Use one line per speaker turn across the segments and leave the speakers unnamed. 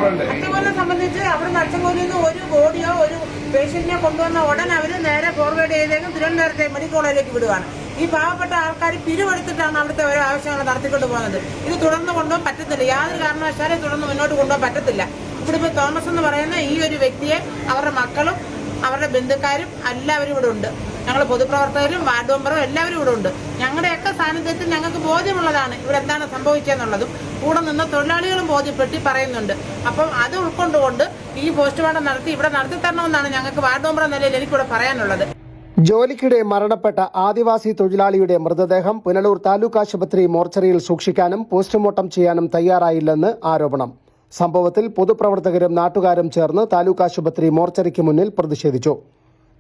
അച്ചൻകോലിനെ സംബന്ധിച്ച് അവിടുന്ന് അച്ചൻകോലിൽ നിന്ന് ഒരു ബോഡിയോ ഒരു പേഷ്യന്റിനെ കൊണ്ടുവന്ന ഉടൻ അവർ നേരെ ഫോർവേഡ് ചെയ്തേക്കും തിരുവനന്തപുരത്തെ മെഡിക്കൽ കോളേജിലേക്ക് വിടുകയാണ്. ഈ പാവപ്പെട്ട ആൾക്കാർ പിരിവെടുത്തിട്ടാണ് അവിടുത്തെ ഓരോ ആവശ്യങ്ങൾ നടത്തിക്കൊണ്ട് പോകുന്നത്. ഇത് തുടർന്ന് കൊണ്ടുപോകാൻ പറ്റത്തില്ല, യാതൊരു കാരണവശാലും തുടർന്ന് മുന്നോട്ട് കൊണ്ടുപോകാൻ പറ്റത്തില്ല. ഇവിടെ ഇപ്പോൾ തോമസ് എന്ന് പറയുന്ന ഈ ഒരു വ്യക്തിയെ അവരുടെ മക്കളും അവരുടെ ബന്ധുക്കാരും എല്ലാവരും ഇവിടെ ഉണ്ട്. ഞങ്ങൾ പൊതുപ്രവർത്തകരും വാർഡ് മെമ്പറും എല്ലാവരും ഇവിടെ ഉണ്ട്. ഞങ്ങളുടെയൊക്കെ സാന്നിധ്യത്തിൽ ഞങ്ങൾക്ക് ബോധ്യമുള്ളതാണ് ഇവിടെ എന്താണ് സംഭവിച്ചതെന്നുള്ളതും കൂടെ നിന്ന് തൊഴിലാളികളും ബോധ്യപ്പെട്ട് പറയുന്നുണ്ട്. അപ്പം അത് ഉൾക്കൊണ്ടുകൊണ്ട് ഈ പോസ്റ്റ്മോർട്ടം നടത്തി ഇവിടെ നടത്തി തരണമെന്നാണ് ഞങ്ങൾക്ക് വാർഡ് മെമ്പർ എന്ന നിലയിൽ എനിക്കിവിടെ പറയാനുള്ളത്.
ജോലിക്കിടെ മരണപ്പെട്ട ആദിവാസി തൊഴിലാളിയുടെ മൃതദേഹം പുനലൂർ താലൂക്ക് ആശുപത്രി മോർച്ചറിയിൽ സൂക്ഷിക്കാനും പോസ്റ്റ്മോർട്ടം ചെയ്യാനും തയ്യാറായില്ലെന്ന് ആരോപണം. സംഭവത്തിൽ പൊതുപ്രവർത്തകരും നാട്ടുകാരും ചേർന്ന് താലൂക്ക് ആശുപത്രി മോർച്ചറിക്ക് മുന്നിൽ പ്രതിഷേധിച്ചു.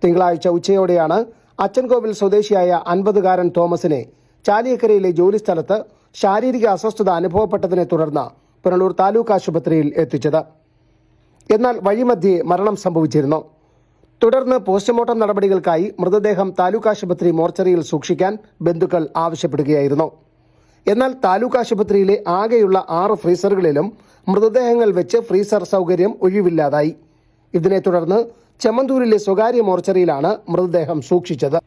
തിങ്കളാഴ്ച ഉച്ചയോടെയാണ് അച്ചൻകോവിൽ സ്വദേശിയായ 50-കാരൻ തോമസിനെ ചാലിയക്കരയിലെ ജോലിസ്ഥലത്ത് ശാരീരിക അസ്വസ്ഥത അനുഭവപ്പെട്ടതിനെ തുടർന്ന് പുനലൂർ താലൂക്ക് ആശുപത്രിയിൽ എത്തിച്ചത്. എന്നാൽ വഴിമധ്യേ മരണം സംഭവിച്ചിരുന്നു. തുടർന്ന് പോസ്റ്റ്മോർട്ടം നടപടികൾക്കായി മൃതദേഹം താലൂക്ക് ആശുപത്രി മോർച്ചറിയിൽ സൂക്ഷിക്കാൻ ബന്ധുക്കൾ ആവശ്യപ്പെടുകയായിരുന്നു. എന്നാൽ താലൂക്ക് ആശുപത്രിയിലെ ആകെയുള്ള 6 ഫ്രീസറുകളിലും മൃതദേഹങ്ങൾ വെച്ച് ഫ്രീസർ സൗകര്യം ഒഴിവില്ലാതായി. ഇതിനെ തുടർന്ന് ചെമ്മന്തൂരിലെ സ്വകാര്യ മോർച്ചറിയിലാണ് മൃതദേഹം സൂക്ഷിച്ചത്.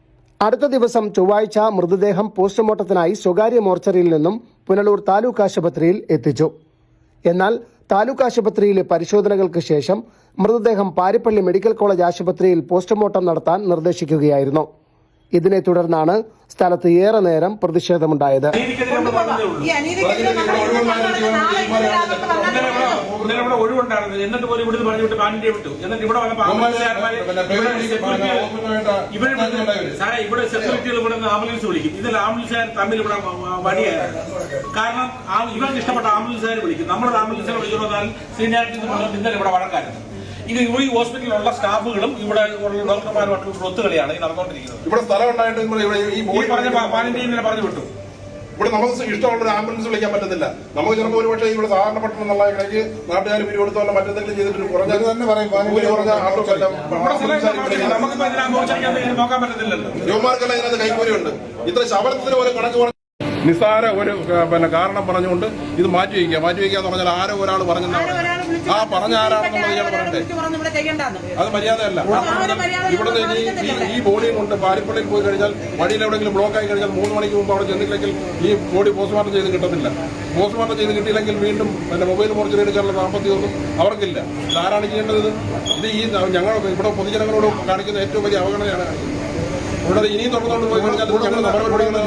അടുത്ത ദിവസം ചൊവ്വാഴ്ച മൃതദേഹം പോസ്റ്റ്മോർട്ടത്തിനായി സ്വകാര്യ മോർച്ചറിയിൽ നിന്നും പുനലൂർ താലൂക്ക് ആശുപത്രിയിൽ എത്തിച്ചു. എന്നാൽ താലൂക്ക് ആശുപത്രിയിലെ പരിശോധനകൾക്ക് ശേഷം മൃതദേഹം പാരിപ്പള്ളി മെഡിക്കൽ കോളേജ് ആശുപത്രിയിൽ പോസ്റ്റ്മോർട്ടം നടത്താൻ നിർദ്ദേശിക്കുകയായിരുന്നു. ഇതിനെ തുടർന്നാണ് സ്ഥലത്ത് ഏറെ നേരം പ്രതിഷേധമുണ്ടായത്.
ആംബുലൻസ് വിളിക്കും. ഇതിൽ ആംബുലൻസുകാർ തമ്മിൽ ഇവിടെ വടിയായിരുന്നു. കാരണം ഇവർക്ക് ഇഷ്ടപ്പെട്ട ആംബുലൻസുകാർ വിളിക്കും. നമ്മുടെ ആംബുലൻസുകാർ വിളിക്കുന്ന സീനിയാരിറ്റി ഇന്നലെ ഇവിടെ വഴക്കായിരുന്നു. ഇത് ഈ ഹോസ്പിറ്റലിലുള്ള സ്റ്റാഫുകളും ഇവിടെ ഡോക്ടർമാരുമായിട്ട് ഒത്തുകളിയാണ് നടന്നുകൊണ്ടിരിക്കുന്നത്.
ഇവിടെ സ്ഥലം ഉണ്ടായിട്ട് ഈ
പറഞ്ഞ പറഞ്ഞു വിട്ടു.
ഇവിടെ നമുക്ക് ഇഷ്ടമുള്ള ഒരു ആംബുലൻസ് വിളിക്കാൻ പറ്റത്തില്ല. നമുക്ക് ചിലപ്പോൾ ഒരു പക്ഷേ ഇവിടെ സാധാരണപ്പെട്ട എന്നുള്ള കണക്ക് നാട്ടുകാർ പിരിവെടുത്തോളം മറ്റെന്തെങ്കിലും ചെയ്തിട്ട് കുറഞ്ഞ
നോക്കാൻ പറ്റത്തില്ലല്ലോ.
യുവമാർക്കെല്ലാം ഇതിനകത്ത് കൈക്കൂലിയുണ്ട്. ഇത്ര ശബളത്തിന് പോലെ കണക്ക് നിസ്സാര ഒരു കാരണം പറഞ്ഞുകൊണ്ട് ഇത് മാറ്റിവെക്കാന്ന് പറഞ്ഞാൽ ആരോ ഒരാൾ പറഞ്ഞെന്നാണ്. ആ പറഞ്ഞ ആരാണെന്നുള്ളത് ഇയാൾ പറയണ്ടേ? അത് മര്യാദയല്ല. ഇവിടുന്ന് ഈ ബോഡിയും കൊണ്ട് പാരിപ്പള്ളിയിൽ പോയി കഴിഞ്ഞാൽ വഴിയിൽ എവിടെയെങ്കിലും ബ്ലോക്ക് ആയി കഴിഞ്ഞാൽ 3 മണിക്ക് മുമ്പ് അവിടെ ചെന്നില്ലെങ്കിൽ ഈ ബോഡി പോസ്റ്റ്മോർട്ടം ചെയ്ത് കിട്ടത്തില്ല. പോസ്റ്റ്മോർട്ടം ചെയ്ത് കിട്ടിയില്ലെങ്കിൽ വീണ്ടും മൊബൈൽ മോർച്ചറി എടുക്കാനുള്ള സാമ്പത്തികമൊന്നും അവർക്കില്ല. ഇതാരാണ് ചെയ്യേണ്ടത്? ഇത് ഈ ഞങ്ങൾ ഇവിടെ പൊതുജനങ്ങളോട് കാണിക്കുന്ന ഏറ്റവും വലിയ അവഗണനയാണ്. ഇവിടെ ഇനിയും തുറന്നുകൊണ്ട് പോയി കഴിഞ്ഞാൽ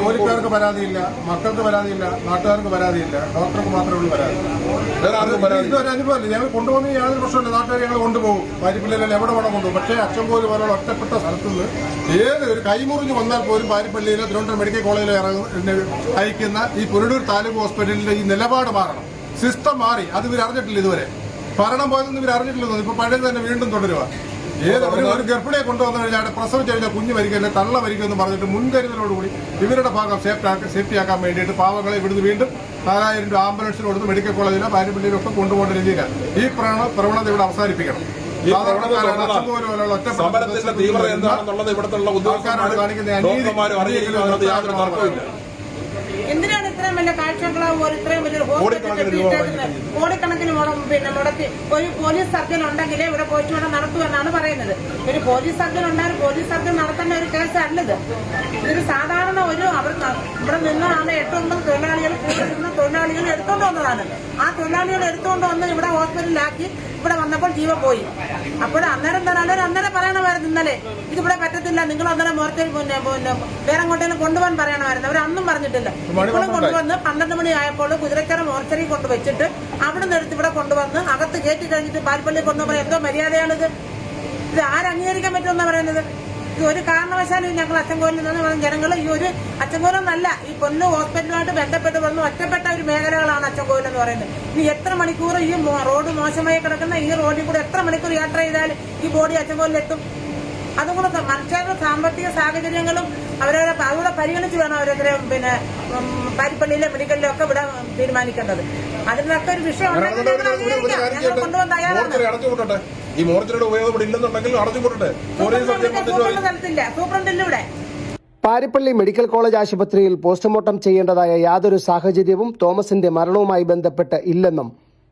ജോലിക്കാർക്ക് പരാതിയില്ല, മക്കൾക്ക് പരാതിയില്ല, നാട്ടുകാർക്ക് പരാതിയില്ല, ഡോക്ടർക്ക് മാത്രമേ ഉള്ളൂ പരാതി.
വേറെ ആർക്കും പരാതി.
ഇതൊരു അനുഭവമല്ല. ഞങ്ങൾ കൊണ്ടുപോകുന്ന യാതൊരു പ്രശ്നമില്ല. നാട്ടുകാർ ഞങ്ങൾ കൊണ്ടുപോകും. പാരിപ്പള്ളിയിൽ എവിടെ വേണം കൊണ്ടുപോകും. പക്ഷേ അച്ചൻകോല് പോലുള്ള ഒറ്റപ്പെട്ട സ്ഥലത്ത് നിന്ന് ഏത് ഒരു കൈമുറിഞ്ഞ് വന്നാൽ പോലും പാരിപ്പള്ളിയിലോ തിരുവനന്തപുരം മെഡിക്കൽ കോളേജിലോ അയക്കുന്ന ഈ പുനലൂർ താലൂക്ക് ഹോസ്പിറ്റലിന്റെ ഈ നിലപാട് മാറണം. സിസ്റ്റം മാറി. അത് ഇവർ അറിഞ്ഞിട്ടില്ല. ഇതുവരെ ഭരണം പോയതൊന്നും ഇവർ അറിഞ്ഞിട്ടില്ലെന്ന്. ഇപ്പൊ പഴയത് തന്നെ വീണ്ടും തുടരുക. ഒരു ഗർഭിണിയെ കൊണ്ടുവന്നു കഴിഞ്ഞാൽ പ്രസവിച്ച് കഴിഞ്ഞാൽ കുഞ്ഞ് മരിക്കല്ലേ തള്ള മരിക്കുമെന്ന് പറഞ്ഞിട്ട് മുൻകരുതലോടുകൂടി ഇവരുടെ ഭാഗം സേഫ്റ്റിയാക്കാൻ വേണ്ടിയിട്ട് പാവങ്ങളെ ഇവിടുന്ന് വീണ്ടും 4000 രൂപ ആംബുലൻസിന് കൊടുത്ത് മെഡിക്കൽ കോളേജിലോ പാരിപ്പള്ളിയിലോ ഒക്കെ കൊണ്ടുപോകേണ്ട രീതിയിലാണ്. ഈ പ്രവണത ഇവിടെ അവസാനിപ്പിക്കണം. ആൾക്കാരാണ് കാണിക്കുന്ന
എന്തിനാണ് ഇത്രയും വലിയ കാഴ്ചകളാവുമ്പോൾ ഇത്രയും വലിയൊരു കോടിക്കണക്കിന് മുടക്കി ഒരു പോലീസ് സർജൻ ഉണ്ടെങ്കിൽ ഇവിടെ പോസ്റ്റ്മോർട്ടം നടത്തുമെന്നാണ് പറയുന്നത്. ഒരു പോലീസ് സർജൻ ഉണ്ടായാലും പോലീസ് സർജൻ നടത്തേണ്ട ഒരു കേസ് അല്ലത്. ഇതൊരു സാധാരണ ഒരു ഇവിടെ നിന്നാണ് 8-9 തൊഴിലാളികൾ എടുത്തുകൊണ്ട് വന്നതാണ്. ആ തൊഴിലാളികൾ എടുത്തുകൊണ്ട് വന്ന് ഇവിടെ ഹോസ്പിറ്റലിലാക്കി ഇവിടെ വന്നപ്പോൾ ജീവൻ പോയി. അപ്പോൾ അന്നേരം പറയണമായിരുന്നു ഇന്നലെ ഇതിവിടെ പറ്റത്തില്ല, നിങ്ങൾ അന്നേരം മോർച്ചയിൽ വേറെ എങ്ങോട്ടേലും കൊണ്ടുപോകാൻ പറയണമായിരുന്നു. അവർ അന്നും പറഞ്ഞിട്ടില്ല. ഇപ്പോഴും കൊണ്ടുവന്ന് 12 മണി ആയപ്പോൾ കുതിരക്കര മോർച്ചറി കൊണ്ടുവച്ചിട്ട് അവിടെ നിന്ന് എടുത്ത് ഇവിടെ കൊണ്ടുവന്ന് അകത്ത് കയറ്റി കഴിഞ്ഞിട്ട് പാരിപ്പള്ളി കൊണ്ടുപോകാൻ എന്തോ മര്യാദയാണിത്? ഇത് ആരംഗീകരിക്കാൻ പറ്റുമെന്നാണ് പറയുന്നത്? ഇത് ഒരു കാരണവശാലും ഞങ്ങൾ അച്ചൻകോലിൽ നിന്ന് ജനങ്ങൾ ഈ ഒരു അച്ചൻകോലെന്നല്ല ഈ പൊന്നു ഹോസ്പിറ്റലുമായിട്ട് ബന്ധപ്പെട്ട് വന്ന് ഒറ്റപ്പെട്ട ഒരു മേഖലകളാണ് അച്ചൻകോൽ എന്ന് പറയുന്നത്. ഇനി എത്ര മണിക്കൂർ ഈ റോഡ് മോശമായി കിടക്കുന്ന ഈ റോഡിൽ കൂടെ എത്ര മണിക്കൂർ യാത്ര ചെയ്താൽ ഈ ബോഡി അച്ചൻകോലിലെത്തും? അതുകൂടെ മനുഷ്യരുടെ സാമ്പത്തിക സാഹചര്യങ്ങളും അതുകൂടെ പരിഗണിച്ച് വേണം അവരെതിരെ പാരിപ്പള്ളിയിലെ മെഡിക്കലിലും ഒക്കെ വിടാൻ തീരുമാനിക്കേണ്ടത്. അതിനൊക്കെ ഒരു വിഷയം
കൊണ്ടുവന്ന് ഈ മോർച്ചറിയുടെ ഉപയോഗം ഇല്ലെന്നുണ്ടെങ്കിൽ അടച്ചുപൂട്ടട്ടെ.
സൂപ്രണ്ടില്ല ഇവിടെ.
പാരിപ്പള്ളി മെഡിക്കൽ കോളേജ് ആശുപത്രിയിൽ പോസ്റ്റ്മോർട്ടം ചെയ്യേണ്ടതായ യാതൊരു സാഹചര്യവും തോമസിന്റെ മരണവുമായി ബന്ധപ്പെട്ട് ഇല്ലെന്നും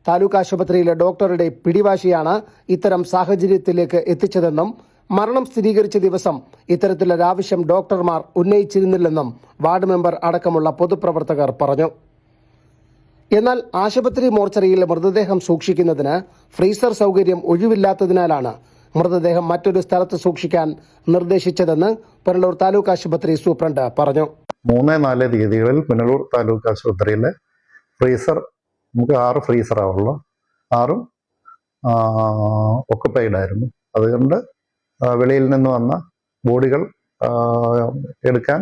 താലൂക്ക് ആശുപത്രിയിലെ ഡോക്ടറുടെ പിടിവാശിയാണ് ഇത്തരം സാഹചര്യത്തിലേക്ക് എത്തിച്ചതെന്നും മരണം സ്ഥിരീകരിച്ച ദിവസം ഇത്തരത്തിലൊരു ആവശ്യം ഡോക്ടർമാർ ഉന്നയിച്ചിരുന്നില്ലെന്നും വാർഡ് മെമ്പർ അടക്കമുള്ള പൊതുപ്രവർത്തകർ പറഞ്ഞു. എന്നാൽ ആശുപത്രി മോർച്ചറിയിൽ മൃതദേഹം സൂക്ഷിക്കുന്നതിന് ഫ്രീസർ സൗകര്യം ഒഴിവില്ലാത്തതിനാലാണ് മൃതദേഹം മറ്റൊരു സ്ഥലത്ത് സൂക്ഷിക്കാൻ നിർദ്ദേശിച്ചതെന്ന് പുനലൂർ താലൂക്ക് ആശുപത്രി സൂപ്രണ്ട് പറഞ്ഞു.
3-4 തീയതികളിൽ പുനലൂർ താലൂക്ക് ആശുപത്രിയിലെ ഫ്രീസർ നമുക്ക് 6 ഫ്രീസറാണുള്ളൂ. 6ഉം ഒക്കുപ്പൈഡ് ആയിരുന്നു. അതുകൊണ്ട് വെളിയിൽ നിന്ന് വന്ന ബോഡികൾ എടുക്കാൻ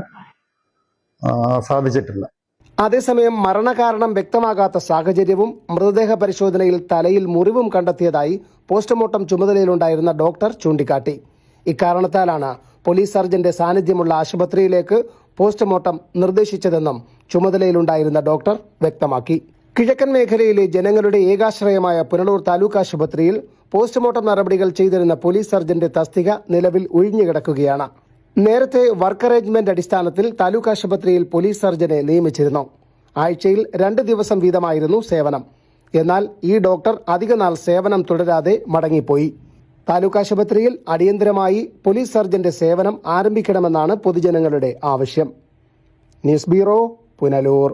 സാധിച്ചിട്ടില്ല.
അതേസമയം മരണകാരണം വ്യക്തമാകാത്ത സാഹചര്യവും മൃതദേഹ പരിശോധനയിൽ തലയിൽ മുറിവും കണ്ടെത്തിയതായി പോസ്റ്റ്മോർട്ടം ചുമതലയിലുണ്ടായിരുന്ന ഡോക്ടർ ചൂണ്ടിക്കാട്ടി. ഇക്കാരണത്താലാണ് പോലീസ് സർജന്റെ സാന്നിധ്യമുള്ള ആശുപത്രിയിലേക്ക് പോസ്റ്റ്മോർട്ടം നിർദ്ദേശിച്ചതെന്നും ചുമതലയിലുണ്ടായിരുന്ന ഡോക്ടർ വ്യക്തമാക്കി. കിഴക്കൻ മേഖലയിലെ ജനങ്ങളുടെ ഏകാശ്രയമായ പുനലൂർ താലൂക്ക് ആശുപത്രിയിൽ പോസ്റ്റ്മോർട്ടം നടപടികൾ ചെയ്തിരുന്ന പോലീസ് സർജന്റെ തസ്തിക നിലവിൽ ഒഴിഞ്ഞുകിടക്കുകയാണ്. നേരത്തെ വർക്ക് അറേഞ്ച്മെന്റ് അടിസ്ഥാനത്തിൽ താലൂക്ക് ആശുപത്രിയിൽ പോലീസ് സർജനെ നിയമിച്ചിരുന്നു. ആഴ്ചയിൽ 2 ദിവസം വീതമായിരുന്നു സേവനം. എന്നാൽ ഈ ഡോക്ടർ അധികനാൾ സേവനം തുടരാതെ മടങ്ങിപ്പോയി. താലൂക്ക് ആശുപത്രിയിൽ അടിയന്തരമായി പോലീസ് സർജന്റെ സേവനം ആരംഭിക്കണമെന്നാണ് പൊതുജനങ്ങളുടെ ആവശ്യം. News bureau, Punalur.